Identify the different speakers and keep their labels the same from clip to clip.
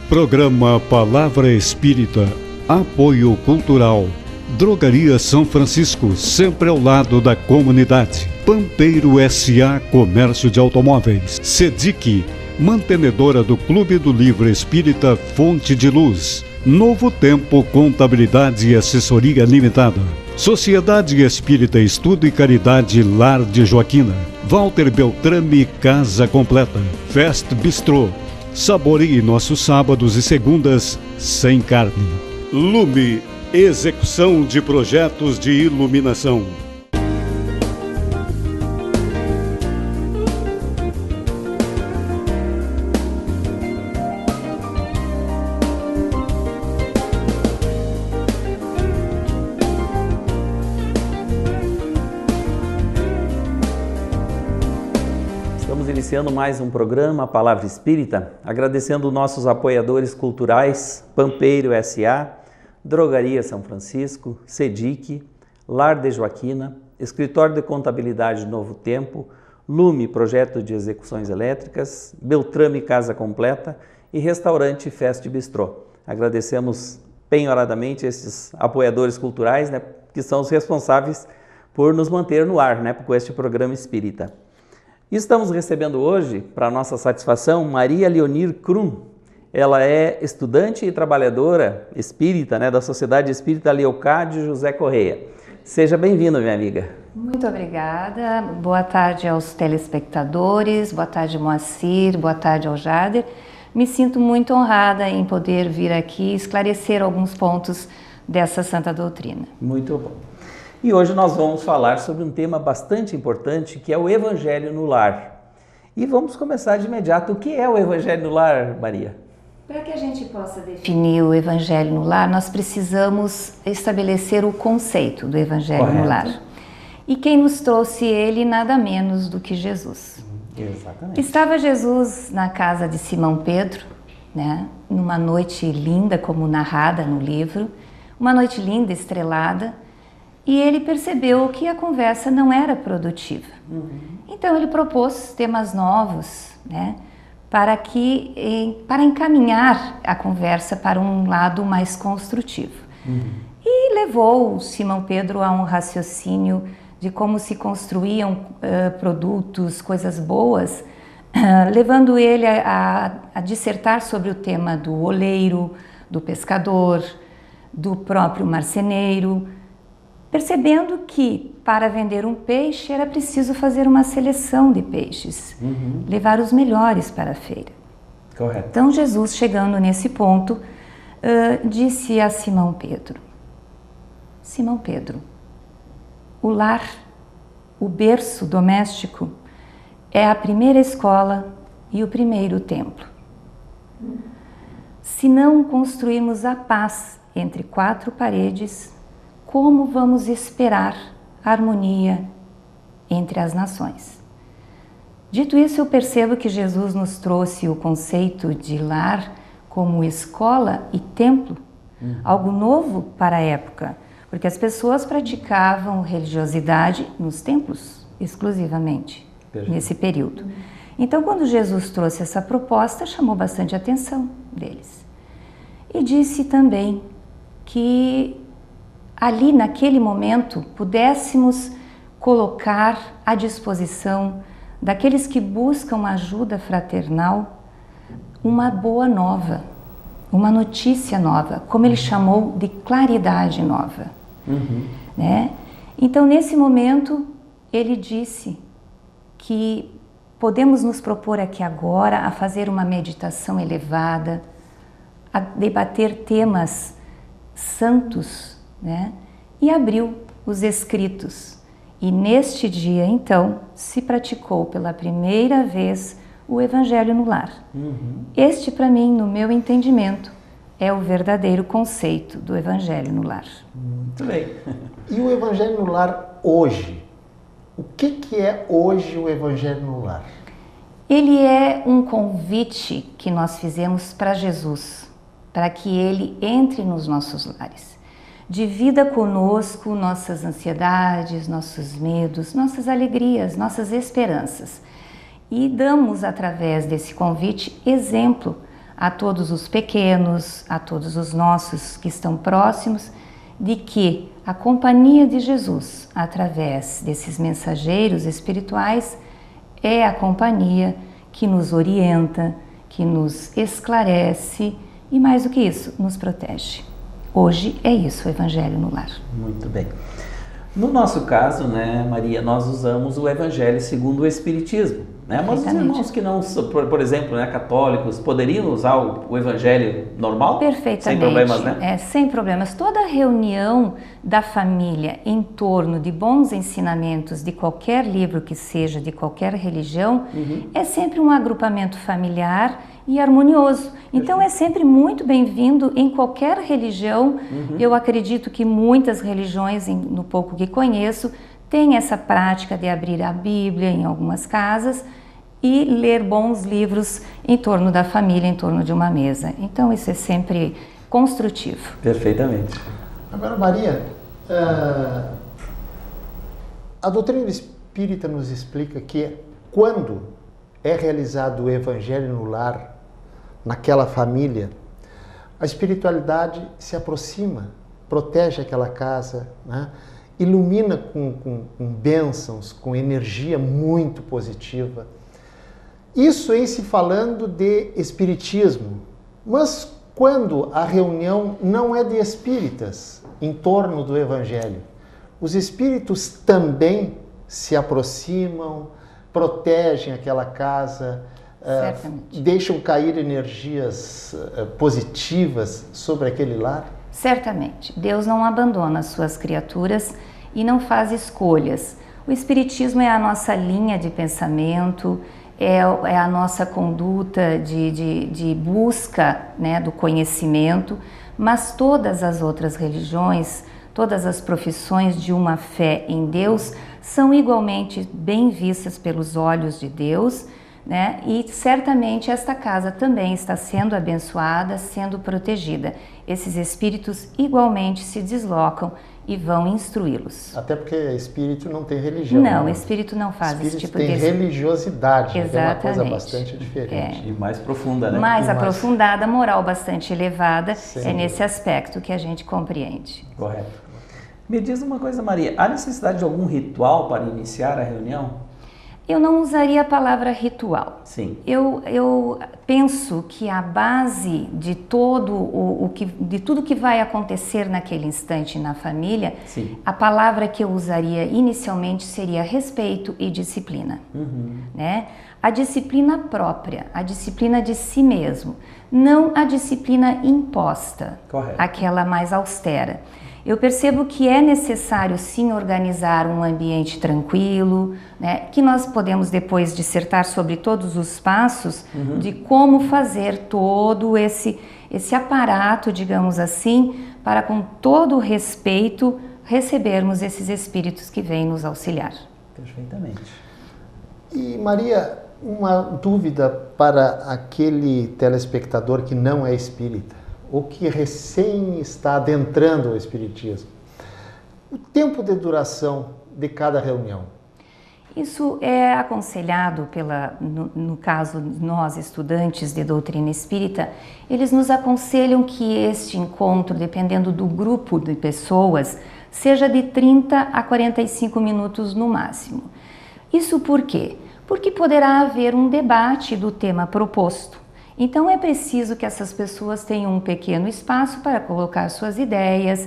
Speaker 1: Programa Palavra Espírita, apoio cultural. Drogaria São Francisco, sempre ao lado da comunidade. Pampeiro S.A. Comércio de Automóveis. SEDIC, mantenedora do Clube do Livro Espírita Fonte de Luz. Novo Tempo Contabilidade e Assessoria Limitada. Sociedade Espírita Estudo e Caridade Lar de Joaquina. Walter Beltrame Casa Completa. Fest Bistrô. Saboreie nossos sábados e segundas sem carne. Lume, execução de projetos de iluminação.
Speaker 2: Iniciando mais um programa Palavra Espírita, agradecendo nossos apoiadores culturais, Pampeiro S.A., Drogaria São Francisco, SEDIC, Lar de Joaquina, Escritório de Contabilidade Novo Tempo, Lume, Projeto de Execuções Elétricas, Beltrame Casa Completa e Restaurante Fest Bistrô. Agradecemos penhoradamente esses apoiadores culturais, que são os responsáveis por nos manter no ar, com este programa espírita. Estamos recebendo hoje, para nossa satisfação, Maria Leonir Krum. Ela é estudante e trabalhadora espírita, da Sociedade Espírita Leocádio José Correia. Seja bem-vinda, minha amiga.
Speaker 3: Muito obrigada. Boa tarde aos telespectadores, boa tarde, Moacir, boa tarde ao Jader. Me sinto muito honrada em poder vir aqui esclarecer alguns pontos dessa santa doutrina.
Speaker 2: Muito bom. E hoje nós vamos falar sobre um tema bastante importante, que é o Evangelho no Lar. E vamos começar de imediato. O que é o Evangelho no Lar, Maria?
Speaker 3: Para que a gente possa definir o Evangelho no Lar, nós precisamos estabelecer o conceito do Evangelho no Lar. E quem nos trouxe ele, nada menos do que Jesus.
Speaker 2: Exatamente.
Speaker 3: Estava Jesus na casa de Simão Pedro, numa noite linda, como narrada no livro, uma noite linda, estrelada, e ele percebeu que a conversa não era produtiva. Então ele propôs temas novos, para encaminhar a conversa para um lado mais construtivo. E levou Simão Pedro a um raciocínio de como se construíam produtos, coisas boas, levando ele a dissertar sobre o tema do oleiro, do pescador, do próprio marceneiro, percebendo que para vender um peixe era preciso fazer uma seleção de peixes, levar os melhores para a feira.
Speaker 2: Correto.
Speaker 3: Então Jesus, chegando nesse ponto, disse a Simão Pedro: Simão Pedro, o lar, o berço doméstico, é a primeira escola e o primeiro templo. Se não construirmos a paz entre quatro paredes, como vamos esperar a harmonia entre as nações? Dito isso, eu percebo que Jesus nos trouxe o conceito de lar como escola e templo, algo novo para a época, porque as pessoas praticavam religiosidade nos templos, exclusivamente, nesse período. Então, quando Jesus trouxe essa proposta, chamou bastante a atenção deles. E disse também que ali, naquele momento, pudéssemos colocar à disposição daqueles que buscam ajuda fraternal uma boa nova, uma notícia nova, como ele chamou de claridade nova. Então, nesse momento, ele disse que podemos nos propor aqui agora a fazer uma meditação elevada, a debater temas santos, e abriu os escritos. E neste dia, então, se praticou pela primeira vez o Evangelho no Lar. Este, para mim, no meu entendimento, é o verdadeiro conceito do Evangelho no Lar.
Speaker 2: Muito bem.
Speaker 4: E o Evangelho no Lar hoje? O que é hoje o Evangelho no Lar?
Speaker 3: Ele é um convite que nós fizemos para Jesus, para que ele entre nos nossos lares. Divida conosco nossas ansiedades, nossos medos, nossas alegrias, nossas esperanças. E damos, através desse convite, exemplo a todos os pequenos, a todos os nossos que estão próximos, de que a companhia de Jesus, através desses mensageiros espirituais, é a companhia que nos orienta, que nos esclarece e, mais do que isso, nos protege. Hoje é isso o Evangelho no Lar.
Speaker 2: Muito bem. No nosso caso, né, Maria, nós usamos o Evangelho segundo o Espiritismo, né? Mas os irmãos que não, por exemplo, né, católicos, poderiam usar o Evangelho normal?
Speaker 3: Perfeitamente.
Speaker 2: Sem problemas, né?
Speaker 3: Sem problemas. Toda reunião da família em torno de bons ensinamentos de qualquer livro que seja, de qualquer religião, é sempre um agrupamento familiar e harmonioso. Então é sempre muito bem-vindo em qualquer religião. Eu acredito que muitas religiões, no pouco que conheço, têm essa prática de abrir a Bíblia em algumas casas e ler bons livros em torno da família, em torno de uma mesa. Então isso é sempre construtivo.
Speaker 2: Perfeitamente.
Speaker 4: Agora, Maria, a doutrina espírita nos explica que quando é realizado o Evangelho no lar, naquela família, a espiritualidade se aproxima, protege aquela casa, né? Ilumina com bênçãos, com energia muito positiva. Isso em se falando de espiritismo. Mas quando a reunião não é de espíritas em torno do Evangelho, os espíritos também se aproximam, protegem aquela casa, deixam cair energias positivas sobre aquele lar?
Speaker 3: Certamente. Deus não abandona as suas criaturas e não faz escolhas. O Espiritismo é a nossa linha de pensamento, é a nossa conduta de busca, né, do conhecimento, mas todas as outras religiões, todas as profissões de uma fé em Deus são igualmente bem vistas pelos olhos de Deus, né? E certamente esta casa também está sendo abençoada, sendo protegida. Esses espíritos igualmente se deslocam e vão instruí-los.
Speaker 4: Até porque espírito não tem religião.
Speaker 3: Não,
Speaker 4: né?
Speaker 3: Espírito não faz
Speaker 4: espírito
Speaker 3: esse tipo
Speaker 4: tem
Speaker 3: de...
Speaker 4: religiosidade,
Speaker 3: Exatamente.
Speaker 4: que é uma coisa bastante diferente.
Speaker 2: E mais profunda, né?
Speaker 3: Mais aprofundada, moral bastante elevada,
Speaker 4: Sim.
Speaker 3: é nesse aspecto que a gente compreende.
Speaker 2: Correto. Me diz uma coisa, Maria, há necessidade de algum ritual para iniciar a reunião?
Speaker 3: Eu não usaria a palavra ritual.
Speaker 2: Sim.
Speaker 3: Eu penso que a base de de tudo que vai acontecer naquele instante na família,
Speaker 2: Sim.
Speaker 3: a palavra que eu usaria inicialmente seria respeito e disciplina. Né? A disciplina própria, a disciplina de si mesmo, não a disciplina imposta,
Speaker 2: Correto.
Speaker 3: aquela mais austera. Eu percebo que é necessário sim organizar um ambiente tranquilo, né, que nós podemos depois dissertar sobre todos os passos de como fazer todo esse aparato, digamos assim, para com todo o respeito recebermos esses espíritos que vêm nos auxiliar.
Speaker 2: Perfeitamente.
Speaker 4: E Maria, uma dúvida para aquele telespectador que não é espírita, ou que recém está adentrando o espiritismo. O tempo de duração de cada reunião?
Speaker 3: Isso é aconselhado no caso nós estudantes de doutrina espírita, eles nos aconselham que este encontro, dependendo do grupo de pessoas, seja de 30 a 45 minutos no máximo. Isso por quê? Porque poderá haver um debate do tema proposto. Então é preciso que essas pessoas tenham um pequeno espaço para colocar suas ideias,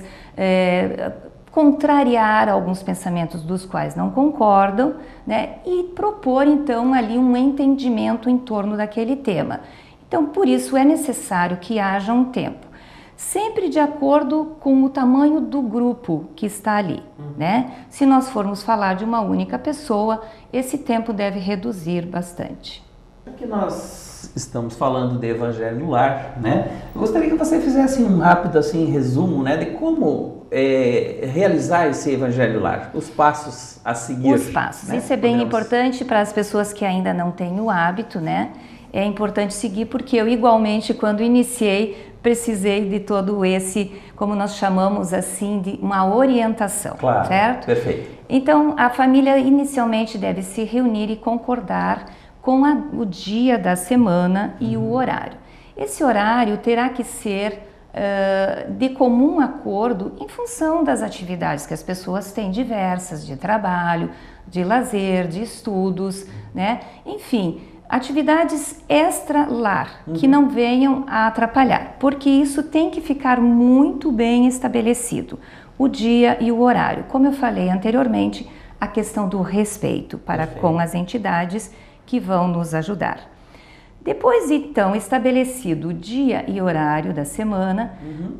Speaker 3: contrariar alguns pensamentos dos quais não concordam, né? E propor então ali um entendimento em torno daquele tema. Então por isso é necessário que haja um tempo, sempre de acordo com o tamanho do grupo que está ali, né? Se nós formos falar de uma única pessoa, esse tempo deve reduzir bastante.
Speaker 2: Aqui nós estamos falando de Evangelho no Lar, né? Eu gostaria que você fizesse um rápido assim, resumo, né, de como realizar esse Evangelho no Lar, os passos a seguir.
Speaker 3: Os passos,
Speaker 2: né?
Speaker 3: Isso é bem importante para as pessoas que ainda não têm o hábito, né? É importante seguir porque eu igualmente quando iniciei precisei de todo esse, como nós chamamos assim, de uma orientação,
Speaker 2: claro,
Speaker 3: certo?
Speaker 2: Perfeito.
Speaker 3: Então a família inicialmente deve se reunir e concordar com o dia da semana e o horário. Esse horário terá que ser de comum acordo em função das atividades que as pessoas têm diversas, de trabalho, de lazer, de estudos, né? Enfim, atividades extra-lar, que não venham a atrapalhar, porque isso tem que ficar muito bem estabelecido, o dia e o horário. Como eu falei anteriormente, a questão do respeito para com as entidades que vão nos ajudar. Depois, então, estabelecido o dia e horário da semana,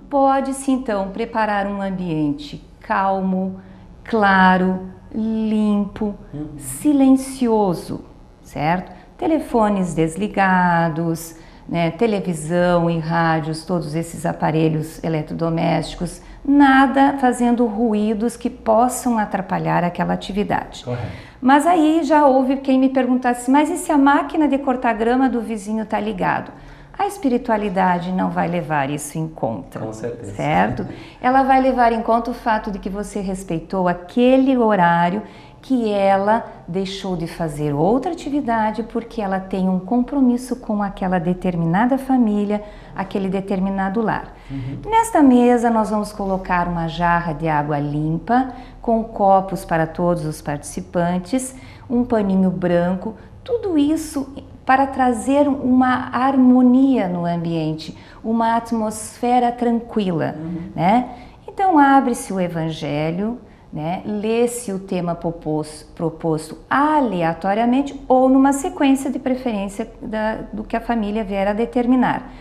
Speaker 3: pode-se, então, preparar um ambiente calmo, claro, limpo, silencioso, certo? Telefones desligados, né, televisão e rádios, todos esses aparelhos eletrodomésticos, nada fazendo ruídos que possam atrapalhar aquela atividade.
Speaker 2: Correto.
Speaker 3: Mas aí já houve quem me perguntasse, mas e se a máquina de cortar grama do vizinho está ligado? A espiritualidade não vai levar isso em conta.
Speaker 2: Com certeza.
Speaker 3: Certo? Ela vai levar em conta o fato de que você respeitou aquele horário que ela deixou de fazer outra atividade porque ela tem um compromisso com aquela determinada família, aquele determinado lar. Nesta mesa nós vamos colocar uma jarra de água limpa, com copos para todos os participantes, um paninho branco, tudo isso para trazer uma harmonia no ambiente, uma atmosfera tranquila, né? Então abre-se o Evangelho, né? Lê-se o tema proposto aleatoriamente ou numa sequência de preferência do que a família vier a determinar.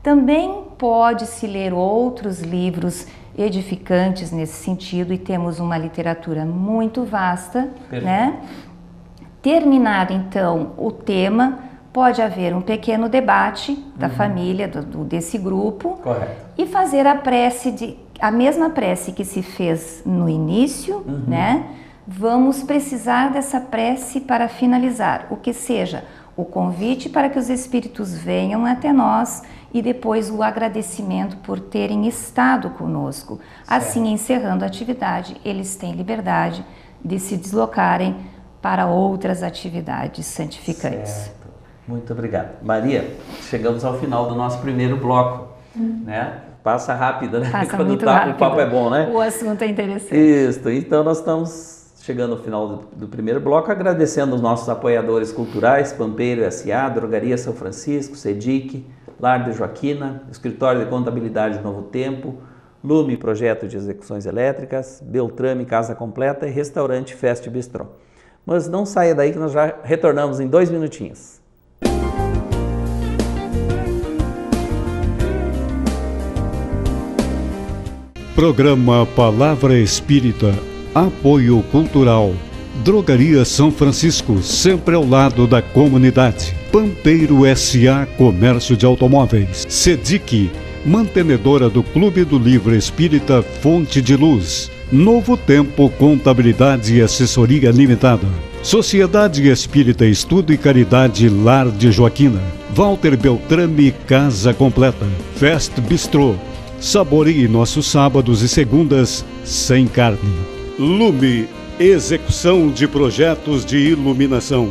Speaker 3: Também pode-se ler outros livros edificantes nesse sentido e temos uma literatura muito vasta, né? Terminado então o tema, pode haver um pequeno debate da família, desse grupo.
Speaker 2: Correto.
Speaker 3: E fazer a mesma prece que se fez no início, né? Vamos precisar dessa prece para finalizar, o que seja o convite para que os espíritos venham até nós e depois o agradecimento por terem estado conosco. Assim, encerrando a atividade, eles têm liberdade de se deslocarem para outras atividades santificantes.
Speaker 2: Certo. Muito obrigado. Maria, chegamos ao final do nosso primeiro bloco, né? Passa rápido, né?
Speaker 3: Passa
Speaker 2: Quando
Speaker 3: muito rápido.
Speaker 2: O papo é bom, né?
Speaker 3: O assunto é interessante.
Speaker 2: Isso. Então, nós estamos chegando ao final do primeiro bloco, agradecendo os nossos apoiadores culturais, Pampeiro S.A., Drogaria São Francisco, SEDIC, Lar de Joaquina, Escritório de Contabilidade Novo Tempo, Lume Projeto de Execuções Elétricas, Beltrame Casa Completa e Restaurante Fest Bistrô. Mas não saia daí que nós já retornamos em 2 minutinhos.
Speaker 1: Programa Palavra Espírita, Apoio Cultural, Drogaria São Francisco, sempre ao lado da comunidade. Pampeiro S.A. Comércio de Automóveis. SEDIC, mantenedora do Clube do Livro Espírita Fonte de Luz. Novo Tempo Contabilidade e Assessoria Limitada. Sociedade Espírita Estudo e Caridade Lar de Joaquina. Walter Beltrame Casa Completa. Fest Bistrô. Saboreie nossos sábados e segundas sem carne. Lume, execução de projetos de iluminação.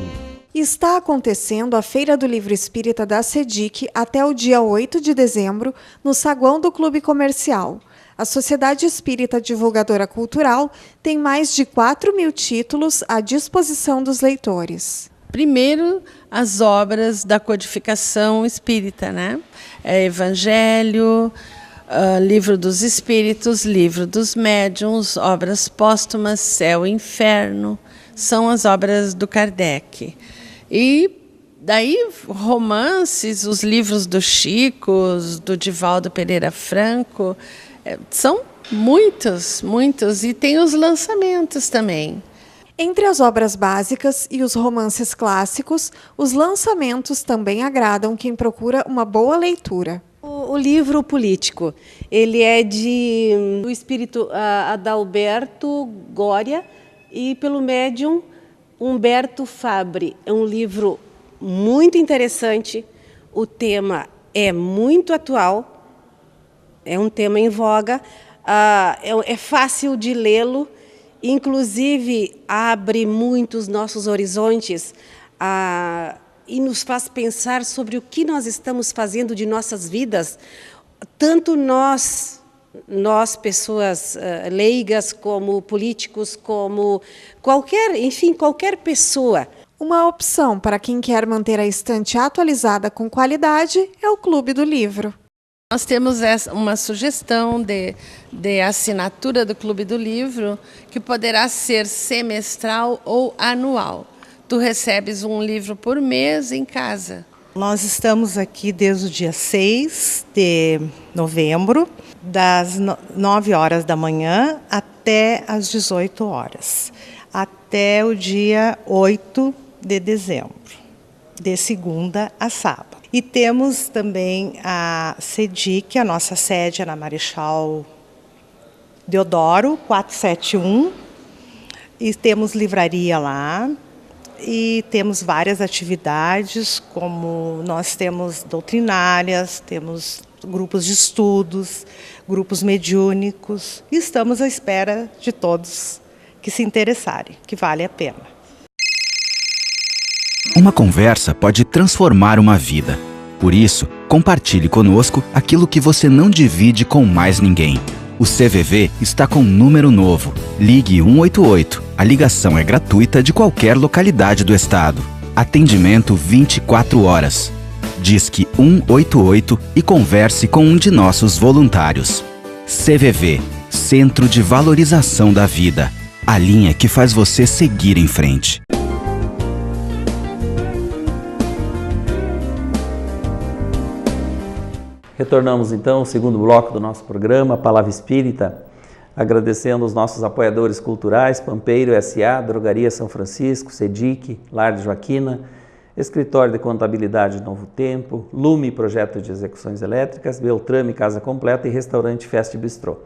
Speaker 5: Está acontecendo a Feira do Livro Espírita da SEDIC até o dia 8 de dezembro, no saguão do Clube Comercial. A Sociedade Espírita Divulgadora Cultural tem mais de 4.000 títulos à disposição dos leitores.
Speaker 6: Primeiro, as obras da codificação espírita, né? Evangelho, Livro dos Espíritos, Livro dos Médiuns, obras póstumas, Céu e Inferno, são as obras do Kardec. E daí romances, os livros do Chico, do Divaldo Pereira Franco, são muitos, e tem os lançamentos também.
Speaker 5: Entre as obras básicas e os romances clássicos, os lançamentos também agradam quem procura uma boa leitura.
Speaker 7: O livro político, ele é do espírito Adalberto Gória e pelo médium Humberto Fabre. É um livro muito interessante, o tema é muito atual, é um tema em voga, é fácil de lê-lo, inclusive abre muito os nossos horizontes e nos faz pensar sobre o que nós estamos fazendo de nossas vidas, tanto nós pessoas leigas, como políticos, como qualquer pessoa.
Speaker 5: Uma opção para quem quer manter a estante atualizada com qualidade é o Clube do Livro.
Speaker 6: Nós temos uma sugestão de assinatura do Clube do Livro, que poderá ser semestral ou anual. Tu recebes um livro por mês em casa.
Speaker 8: Nós estamos aqui desde o dia 6 de novembro, das 9 horas da manhã até as 18 horas, até o dia 8 de dezembro, de segunda a sábado. E temos também a CEDIC, a nossa sede é na Marechal Deodoro, 471, e temos livraria lá. E temos várias atividades, como nós temos doutrinárias, temos grupos de estudos, grupos mediúnicos, e estamos à espera de todos que se interessarem, que vale a pena.
Speaker 9: Uma conversa pode transformar uma vida. Por isso, compartilhe conosco aquilo que você não divide com mais ninguém. O CVV está com um número novo. Ligue 188. A ligação é gratuita de qualquer localidade do estado. Atendimento 24 horas. Disque 188 e converse com um de nossos voluntários. CVV, Centro de Valorização da Vida. A linha que faz você seguir em frente.
Speaker 2: Retornamos então ao segundo bloco do nosso programa, Palavra Espírita, agradecendo os nossos apoiadores culturais, Pampeiro S.A., Drogaria São Francisco, CEDIC, Lar de Joaquina, Escritório de Contabilidade Novo Tempo, Lume Projeto de Execuções Elétricas, Beltrame Casa Completa e Restaurante Fest Bistrô.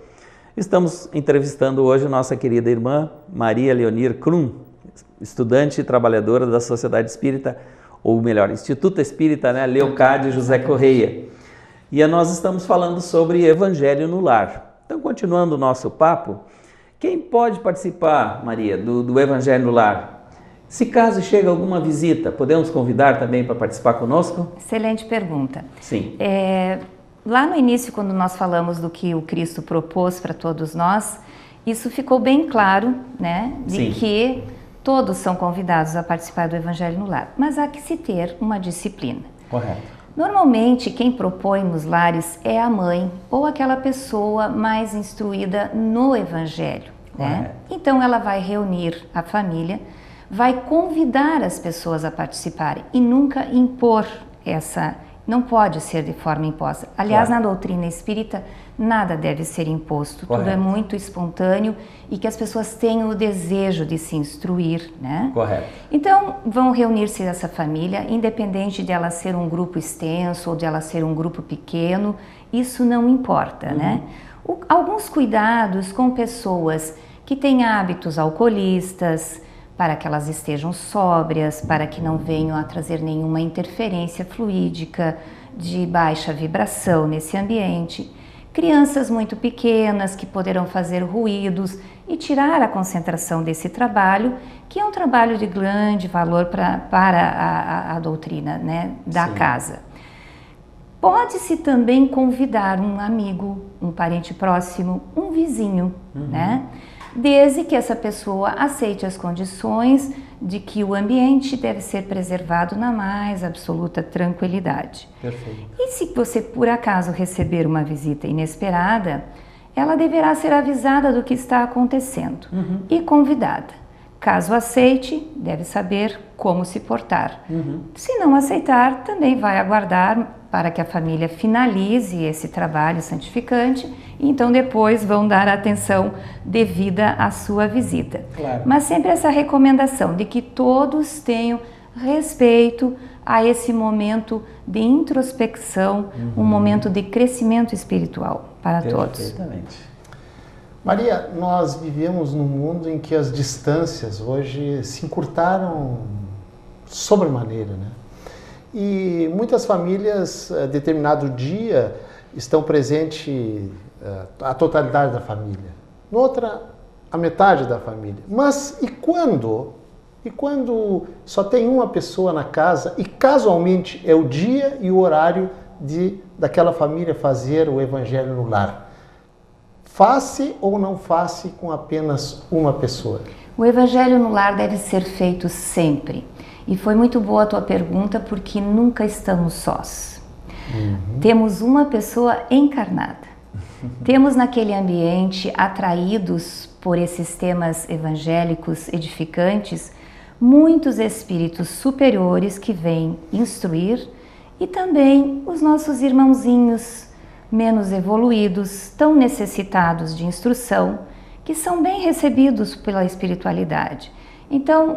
Speaker 2: Estamos entrevistando hoje nossa querida irmã Maria Leonir Krum, estudante e trabalhadora da Sociedade Espírita, ou melhor, Instituto Espírita, né, Leocádio José Correia. E nós estamos falando sobre Evangelho no Lar. Então, continuando o nosso papo, quem pode participar, Maria, do Evangelho no Lar? Se caso chega alguma visita, podemos convidar também para participar conosco?
Speaker 3: Excelente pergunta.
Speaker 2: Sim.
Speaker 3: Lá no início, quando nós falamos do que o Cristo propôs para todos nós, isso ficou bem claro, né, de que todos são convidados a participar do Evangelho no Lar. Mas há que se ter uma disciplina.
Speaker 2: Correto.
Speaker 3: Normalmente, quem propõe nos lares é a mãe ou aquela pessoa mais instruída no Evangelho, né? Então, ela vai reunir a família, vai convidar as pessoas a participarem e nunca impor não pode ser de forma imposta. Aliás, na doutrina espírita, nada deve ser imposto, tudo é muito espontâneo e que as pessoas tenham o desejo de se instruir, né? Correto. Então, vão reunir-se essa família, independente de ela ser um grupo extenso ou de ela ser um grupo pequeno, isso não importa, né? Alguns cuidados com pessoas que têm hábitos alcoolistas, para que elas estejam sóbrias, para que não venham a trazer nenhuma interferência fluídica de baixa vibração nesse ambiente. Crianças muito pequenas que poderão fazer ruídos e tirar a concentração desse trabalho, que é um trabalho de grande valor para a doutrina, né, da casa. Pode-se também convidar um amigo, um parente próximo, um vizinho, né? Desde que essa pessoa aceite as condições de que o ambiente deve ser preservado na mais absoluta tranquilidade. Perfeito. E se você, por acaso, receber uma visita inesperada, ela deverá ser avisada do que está acontecendo e convidada. Caso aceite, deve saber como se portar. Se não aceitar, também vai aguardar para que a família finalize esse trabalho santificante e então depois vão dar a atenção devida à sua visita. Claro. Mas sempre essa recomendação de que todos tenham respeito a esse momento de introspecção, um momento de crescimento espiritual para todos.
Speaker 4: Maria, nós vivemos num mundo em que as distâncias hoje se encurtaram sobremaneira, né? E muitas famílias, a determinado dia, estão presentes a totalidade da família. Noutra, a metade da família. Mas e quando E quando só tem uma pessoa na casa e casualmente é o dia e o horário daquela família fazer o evangelho no lar, faça ou não faça com apenas uma pessoa?
Speaker 3: O evangelho no lar deve ser feito sempre. E foi muito boa a tua pergunta, porque nunca estamos sós. Temos uma pessoa encarnada. Temos naquele ambiente, atraídos por esses temas evangélicos edificantes, muitos espíritos superiores que vêm instruir, e também os nossos irmãozinhos menos evoluídos, tão necessitados de instrução, que são bem recebidos pela espiritualidade. Então,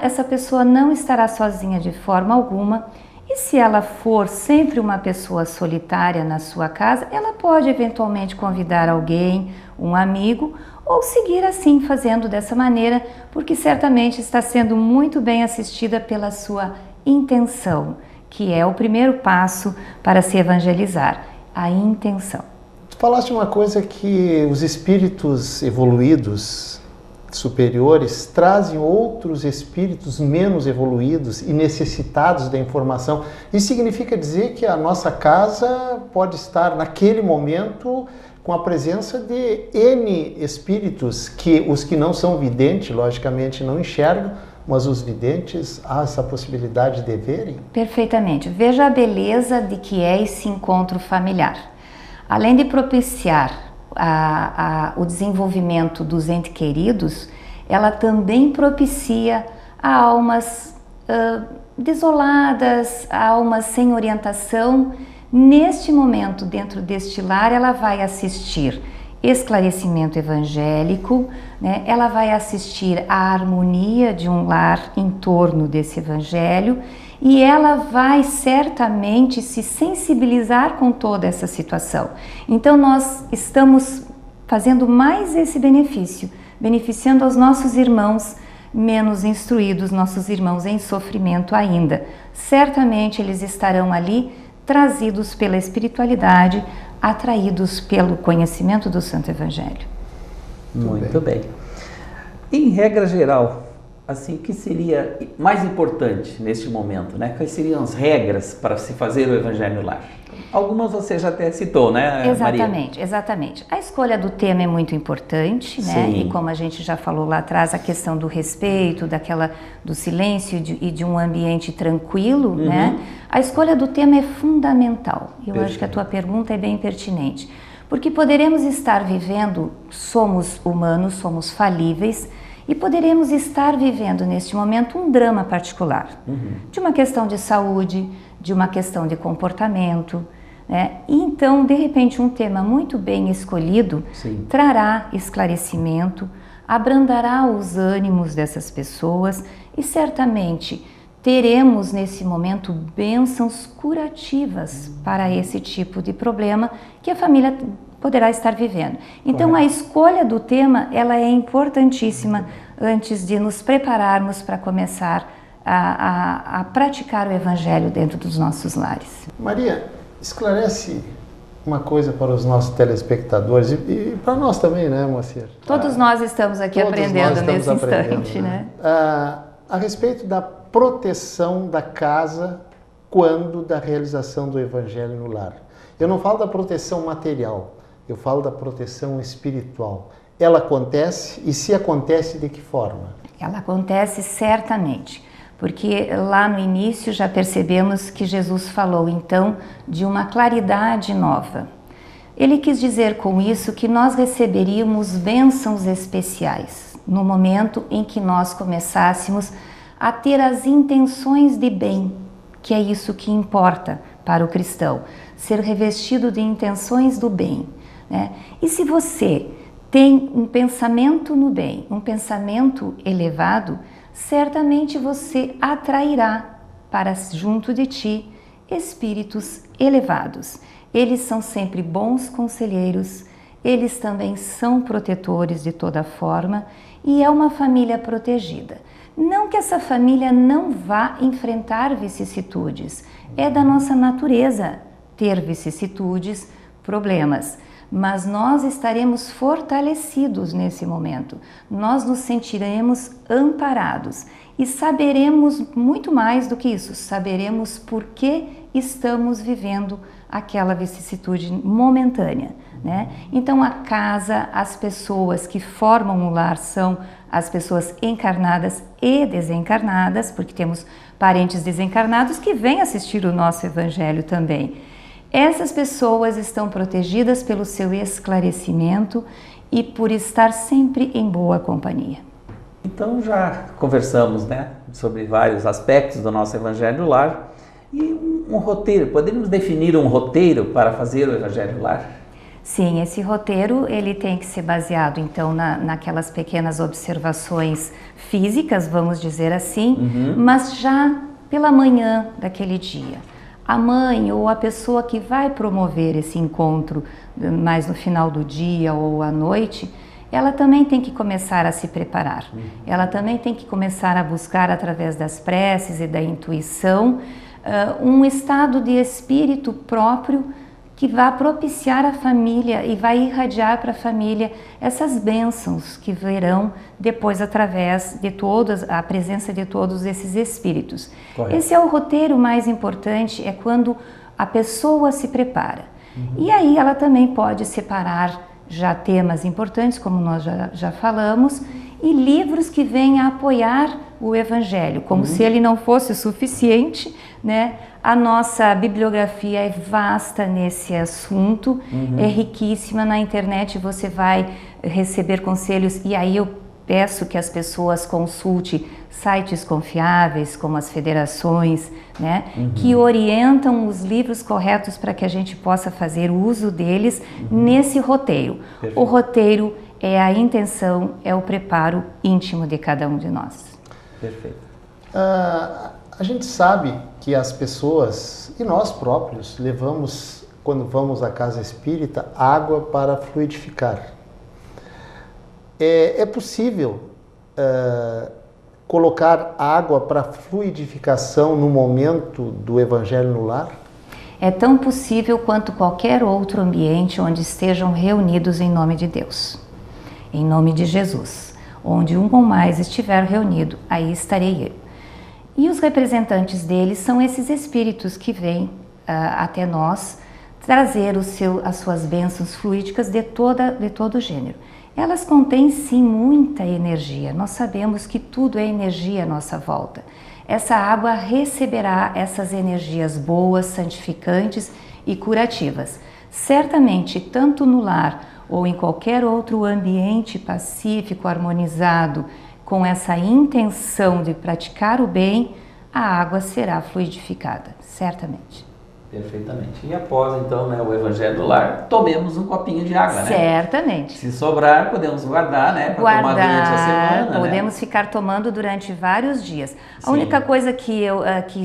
Speaker 3: essa pessoa não estará sozinha de forma alguma, e se ela for sempre uma pessoa solitária na sua casa, ela pode eventualmente convidar alguém, um amigo, ou seguir assim, fazendo dessa maneira, porque certamente está sendo muito bem assistida pela sua intenção, que é o primeiro passo para se evangelizar, a intenção.
Speaker 4: Tu falaste uma coisa que os espíritos evoluídos, superiores, trazem outros espíritos menos evoluídos e necessitados da informação. Isso significa dizer que a nossa casa pode estar naquele momento com a presença de N espíritos, que os que não são videntes, logicamente, não enxergam, mas os videntes há essa possibilidade de verem?
Speaker 3: Perfeitamente. Veja a beleza de que é esse encontro familiar. Além de propiciar o desenvolvimento dos entes queridos, ela também propicia a almas desoladas, a almas sem orientação. Neste momento, dentro deste lar, ela vai assistir esclarecimento evangélico, né? Ela vai assistir a harmonia de um lar em torno desse evangelho, e ela vai certamente se sensibilizar com toda essa situação. Então nós estamos fazendo mais esse benefício, beneficiando aos nossos irmãos menos instruídos, nossos irmãos em sofrimento ainda. Certamente eles estarão ali trazidos pela espiritualidade, atraídos pelo conhecimento do Santo Evangelho.
Speaker 2: Muito bem. Em regra geral, assim, o que seria mais importante neste momento, né? Quais seriam as regras para se fazer o Evangelho no lar? Algumas você já até citou, né,
Speaker 3: Exatamente,
Speaker 2: Maria?
Speaker 3: Exatamente. A escolha do tema é muito importante, né?
Speaker 2: Sim.
Speaker 3: E como a gente já falou lá atrás, a questão do respeito, do silêncio e de um ambiente tranquilo, né? A escolha do tema é fundamental. Eu acho que a tua pergunta é bem pertinente. Porque poderemos estar vivendo, somos humanos, somos falíveis, e poderemos estar vivendo neste momento um drama particular, de uma questão de saúde, de uma questão de comportamento, né? E então, de repente, um tema muito bem escolhido trará esclarecimento, abrandará os ânimos dessas pessoas e certamente teremos nesse momento bênçãos curativas para esse tipo de problema que a família poderá estar vivendo. Então, a escolha do tema, ela é importantíssima antes de nos prepararmos para começar a praticar o Evangelho dentro dos nossos lares.
Speaker 4: Maria, esclarece uma coisa para os nossos telespectadores e para nós também, né, Moacir?
Speaker 3: Todos nós estamos aqui aprendendo nesse instante, né?
Speaker 4: A respeito da proteção da casa quando da realização do Evangelho no lar. Eu não falo da proteção material, eu falo da proteção espiritual. Ela acontece, e se acontece, de que forma?
Speaker 3: Ela acontece certamente, porque lá no início já percebemos que Jesus falou então de uma claridade nova. Ele quis dizer com isso que nós receberíamos bênçãos especiais no momento em que nós começássemos a ter as intenções de bem, que é isso que importa para o cristão, ser revestido de intenções do bem, né? E se você tem um pensamento no bem, um pensamento elevado, certamente você atrairá para junto de ti espíritos elevados. Eles são sempre bons conselheiros, eles também são protetores de toda forma e é uma família protegida. Não que essa família não vá enfrentar vicissitudes, é da nossa natureza ter vicissitudes, problemas, mas nós estaremos fortalecidos nesse momento. Nós nos sentiremos amparados e saberemos muito mais do que isso, saberemos por que estamos vivendo aquela vicissitude momentânea, né? Então a casa, as pessoas que formam o lar são as pessoas encarnadas e desencarnadas, porque temos parentes desencarnados que vêm assistir o nosso evangelho também. Essas pessoas estão protegidas pelo seu esclarecimento e por estar sempre em boa companhia.
Speaker 2: Então já conversamos, né, sobre vários aspectos do nosso Evangelho no Lar e um roteiro. Poderíamos definir um roteiro para fazer o Evangelho no Lar?
Speaker 3: Sim, esse roteiro ele tem que ser baseado então naquelas pequenas observações físicas, vamos dizer assim, mas já pela manhã daquele dia. A mãe ou a pessoa que vai promover esse encontro mais no final do dia ou à noite, ela também tem que começar a se preparar. Ela também tem que começar a buscar, através das preces e da intuição, um estado de espírito próprio que vai propiciar a família e vai irradiar para a família essas bênçãos que virão depois através de a presença de todos esses espíritos. Correto. Esse é o roteiro mais importante, é quando a pessoa se prepara. E aí ela também pode separar já temas importantes, como nós já falamos, e livros que venham a apoiar o Evangelho, como se ele não fosse o suficiente, né? A nossa bibliografia é vasta nesse assunto, é riquíssima. Na internet você vai receber conselhos, e aí eu peço que as pessoas consultem sites confiáveis, como as federações, né, que orientam os livros corretos para que a gente possa fazer uso deles nesse roteiro. Perfeito. O roteiro é a intenção, é o preparo íntimo de cada um de nós.
Speaker 2: Perfeito.
Speaker 4: A gente sabe que as pessoas, e nós próprios, levamos, quando vamos à casa espírita, água para fluidificar. É possível colocar água para fluidificação no momento do Evangelho no Lar?
Speaker 3: É tão possível quanto qualquer outro ambiente onde estejam reunidos em nome de Deus, em nome de Jesus. Onde um ou mais estiver reunido, aí estarei eu. E os representantes deles são esses espíritos que vêm até nós trazer as suas bênçãos fluídicas de todo gênero. Elas contêm sim muita energia, nós sabemos que tudo é energia à nossa volta. Essa água receberá essas energias boas, santificantes e curativas. Certamente, tanto no lar ou em qualquer outro ambiente pacífico, harmonizado, com essa intenção de praticar o bem, a água será fluidificada, certamente.
Speaker 2: Perfeitamente. E após, então, né, o Evangelho do Lar, tomemos um copinho de água, né?
Speaker 3: Certamente.
Speaker 2: Se sobrar, podemos guardar, né? Para tomar durante a semana,
Speaker 3: podemos,
Speaker 2: né?
Speaker 3: ficar tomando durante vários dias. A única coisa que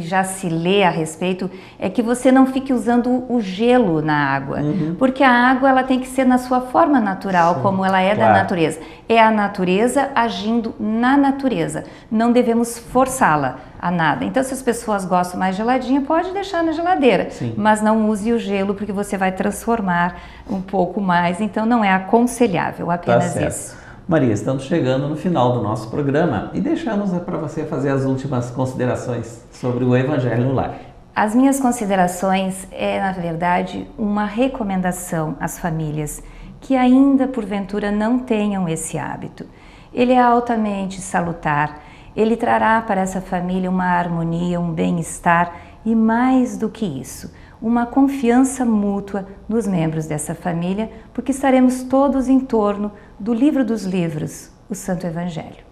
Speaker 3: já se lê a respeito é que você não fique usando o gelo na água, porque a água ela tem que ser na sua forma natural, como ela é da natureza. É a natureza agindo na natureza. Não devemos forçá-la a nada. Então, se as pessoas gostam mais geladinha, pode deixar na geladeira, mas não use o gelo, porque você vai transformar um pouco mais. Então, não é aconselhável, apenas isso.
Speaker 2: Maria, estamos chegando no final do nosso programa e deixamos para você fazer as últimas considerações sobre o Evangelho no Lar.
Speaker 3: As minhas considerações é, na verdade, uma recomendação às famílias que ainda, porventura, não tenham esse hábito. Ele é altamente salutar, ele trará para essa família uma harmonia, um bem-estar e, mais do que isso, uma confiança mútua nos membros dessa família, porque estaremos todos em torno do livro dos livros, o Santo Evangelho.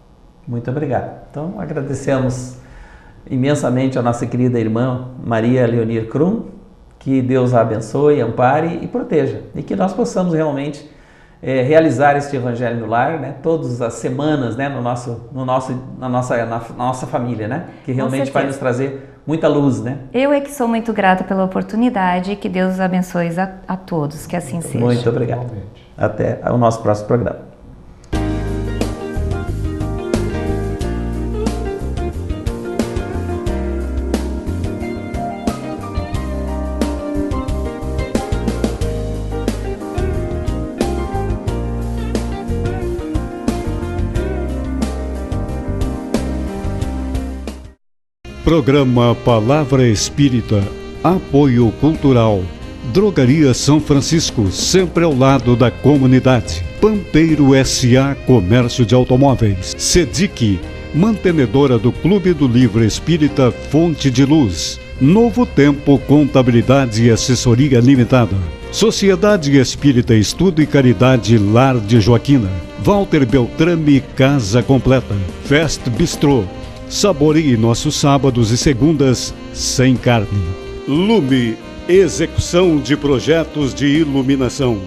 Speaker 2: Muito obrigado. Então, agradecemos imensamente a nossa querida irmã Maria Leonir Krum, que Deus a abençoe, ampare e proteja, e que nós possamos realmente realizar este Evangelho no Lar, né, todas as semanas, né, na nossa família, né, que realmente vai nos trazer muita luz, né.
Speaker 3: Eu é que sou muito grata pela oportunidade e que Deus abençoe a todos, que assim seja.
Speaker 2: Muito obrigado. Até o nosso próximo programa.
Speaker 1: Programa Palavra Espírita, apoio cultural. Drogaria São Francisco, sempre ao lado da comunidade. Pampeiro S.A. Comércio de Automóveis. SEDIC, mantenedora do Clube do Livro Espírita Fonte de Luz. Novo Tempo Contabilidade e Assessoria Limitada. Sociedade Espírita Estudo e Caridade Lar de Joaquina. Walter Beltrame Casa Completa. Fest Bistrô. Saboreie nossos sábados e segundas sem carne. Lume, execução de projetos de iluminação.